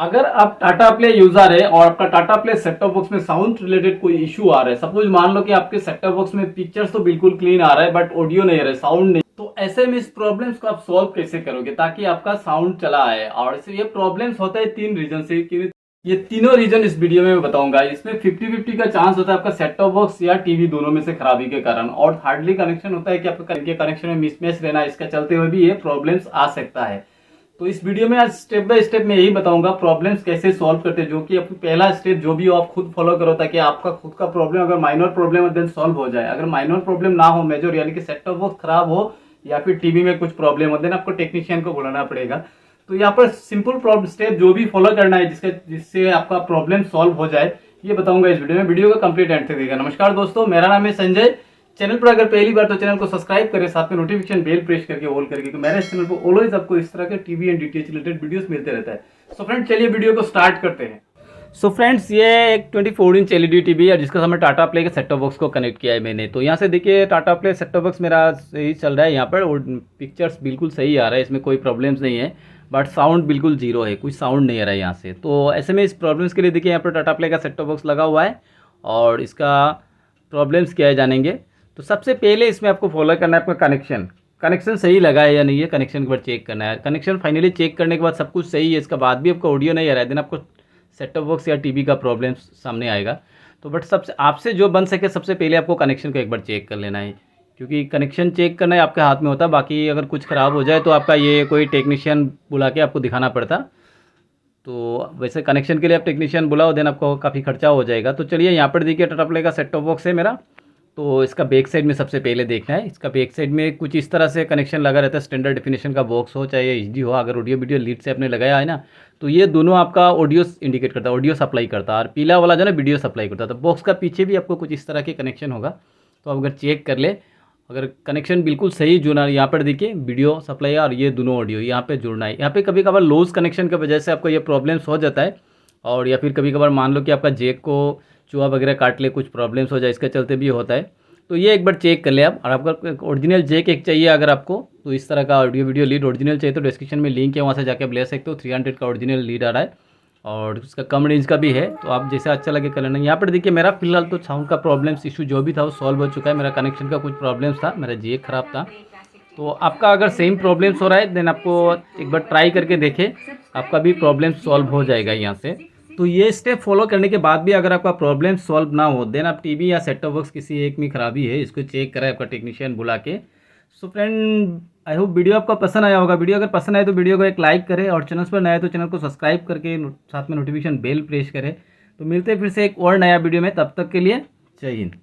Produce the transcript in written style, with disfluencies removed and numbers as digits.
अगर आप Tata play user है और आपका Tata play set top box में साउंड रिलेटेड कोई इशू आ रहा है, सपोज मान लो कि आपके सेट टॉप बॉक्स में पिक्चर्स तो बिल्कुल क्लीन आ रहा है बट ऑडियो नहीं आ रहा है, साउंड नहीं, तो ऐसे में इस प्रॉब्लम्स को आप सॉल्व कैसे करोगे ताकि आपका साउंड चला आए। और इसे ये प्रॉब्लम्स होता है 3 रीजन से, ये तीनों रीजन इस वीडियो में मैं बताऊंगा। इसमें 50-50 का चांस होता है आपका सेट टॉप बॉक्स या टीवी दोनों में से खराबी के कारण, और हार्डली कनेक्शन होता है कि आपका कनेक्शन में मिसमैच रहना, इसका चलते हुए भी ये प्रॉब्लम्स आ सकता है। तो इस वीडियो में आज स्टेप बाय स्टेप मैं यही बताऊंगा प्रॉब्लम्स कैसे सॉल्व करते हैं, जो कि आपको पहला स्टेप जो भी हो आप खुद फॉलो करो ताकि आपका खुद का प्रॉब्लम अगर माइनर प्रॉब्लम है देन सॉल्व हो जाए। अगर माइनर प्रॉब्लम ना हो, मेजर यानी कि सेट टॉप बॉक्स खराब हो या फिर टीवी में कुछ प्रॉब्लम हो, देन आपको टेक्नीशियन को बुलाना पड़ेगा। तो यहाँ पर सिंपल स्टेप जो भी फॉलो करना है जिससे आपका प्रॉब्लम सॉल्व हो जाए, ये बताऊंगा इस वीडियो में। वीडियो का कंप्लीट एंड तक देखिएगा। नमस्कार दोस्तों, मेरा नाम है संजय। चैनल पर अगर पहली बार तो चैनल को सब्सक्राइब करें, साथ में नोटिफिकेशन बेल प्रेस करके ऑल करके, क्योंकि मेरे चैनल पर ऑलवेज आपको इस तरह के TV and DTH related videos मिलते रहता है। सो फ्रेंड्स, चलिए वीडियो को स्टार्ट करते हैं। सो फ्रेंड्स, ये एक 24 इंच एलईडी टीवी है जिसका हमने टाटा प्ले के सेट टॉप बॉक्स को कनेक्ट किया है मैंने। तो यहाँ से देखिए Tata play set top box मेरा सही चल रहा है, यहाँ पर पिक्चर्स बिल्कुल सही आ रहा है, इसमें कोई प्रॉब्लम्स नहीं है, बट साउंड बिल्कुल जीरो है, कुछ साउंड नहीं आ रहा है यहाँ से। तो ऐसे में इस प्रॉब्लम्स के लिए देखिए यहाँ पर टाटा प्ले का सेट टॉप बॉक्स लगा हुआ है और इसका प्रॉब्लम्स क्या है जानेंगे। तो सबसे पहले इसमें आपको फॉलो करना है आपका कनेक्शन सही लगा है या नहीं है, कनेक्शन के बाद चेक करना है। कनेक्शन फाइनली चेक करने के बाद सब कुछ सही है, इसके बाद भी आपका ऑडियो नहीं आ रहा है, देन आपको सेट टॉप बॉक्स या टीवी का प्रॉब्लम सामने आएगा। तो बट सबसे आपसे जो बन सके सबसे पहले आपको कनेक्शन को एक बार चेक कर लेना है, क्योंकि कनेक्शन चेक करना है आपके हाथ में होता है। बाकी अगर कुछ ख़राब हो जाए तो आपका ये कोई टेक्नीशियन बुला के आपको दिखाना पड़ता। तो वैसे कनेक्शन के लिए आप टेक्नीशियन बुलाओ, देन आपको काफ़ी खर्चा हो जाएगा। तो चलिए यहाँ पर देखिए टाटा प्ले का सेट टॉप बॉक्स है मेरा। तो इसका बैक साइड में सबसे पहले देखना है, इसका बैक साइड में कुछ इस तरह से कनेक्शन लगा रहता है। स्टैंडर्ड डेफिनेशन का बॉक्स हो चाहे एचडी हो, अगर ऑडियो वीडियो लीड से आपने लगाया है ना, तो ये दोनों आपका ऑडियो इंडिकेट करता है, ऑडियो सप्लाई करता है, और पीला वाला जो है ना वीडियो सप्लाई करता है। तो बॉक्स का पीछे भी आपको कुछ इस तरह के कनेक्शन होगा। तो आप अगर चेक कर ले, अगर कनेक्शन बिल्कुल सही जुड़ना, यहाँ पर देखिए वीडियो सप्लाई और ये दोनों ऑडियो यहाँ पे जुड़ना है। यहाँ पे कभी कभार लूज कनेक्शन की वजह से आपको ये प्रॉब्लम्स हो जाता है, और या फिर कभी कभार मान लो कि आपका जैक को चूहा वगैरह काट ले, कुछ प्रॉब्लम्स हो जाए, इसके चलते भी होता है। तो ये एक बार चेक कर ले आप। और आपका ओरिजिनल जैक एक चाहिए अगर आपको, तो इस तरह का ऑडियो वीडियो लीड ओरिजिनल चाहिए तो डिस्क्रिप्शन में लिंक है, वहाँ से जाके आप ले सकते हो। 300 का ओरिजिनल लीड आ रहा है और उसका कम रेंज का भी है, तो आप जैसे अच्छा लगे कर लेना। यहाँ पर देखिए मेरा फिलहाल तो साउंड का प्रॉब्लम्स इशू जो भी था वो सॉल्व हो चुका है। मेरा कनेक्शन का कुछ प्रॉब्लम्स था, मेरा जैक खराब था। तो आपका अगर सेम प्रॉब्लम्स हो रहा है देन आपको एक बार ट्राई करके देखें, आपका भी प्रॉब्लम सॉल्व हो जाएगा यहाँ से। तो ये स्टेप फॉलो करने के बाद भी अगर आपका प्रॉब्लम सॉल्व ना हो, देन आप टीवी या सेट टॉप बॉक्स किसी एक में खराबी है, इसको चेक करें आपका टेक्नीशियन बुला के। So friend, I hope video आपको पसंद आया होगा। वीडियो अगर पसंद आए तो वीडियो को एक लाइक करें, और चैनल पर नया है तो चैनल को सब्सक्राइब करके साथ में नोटिफिकेशन बेल प्रेस करें। तो मिलते हैं फिर से एक और नया वीडियो में, तब तक के लिए जय हिंद।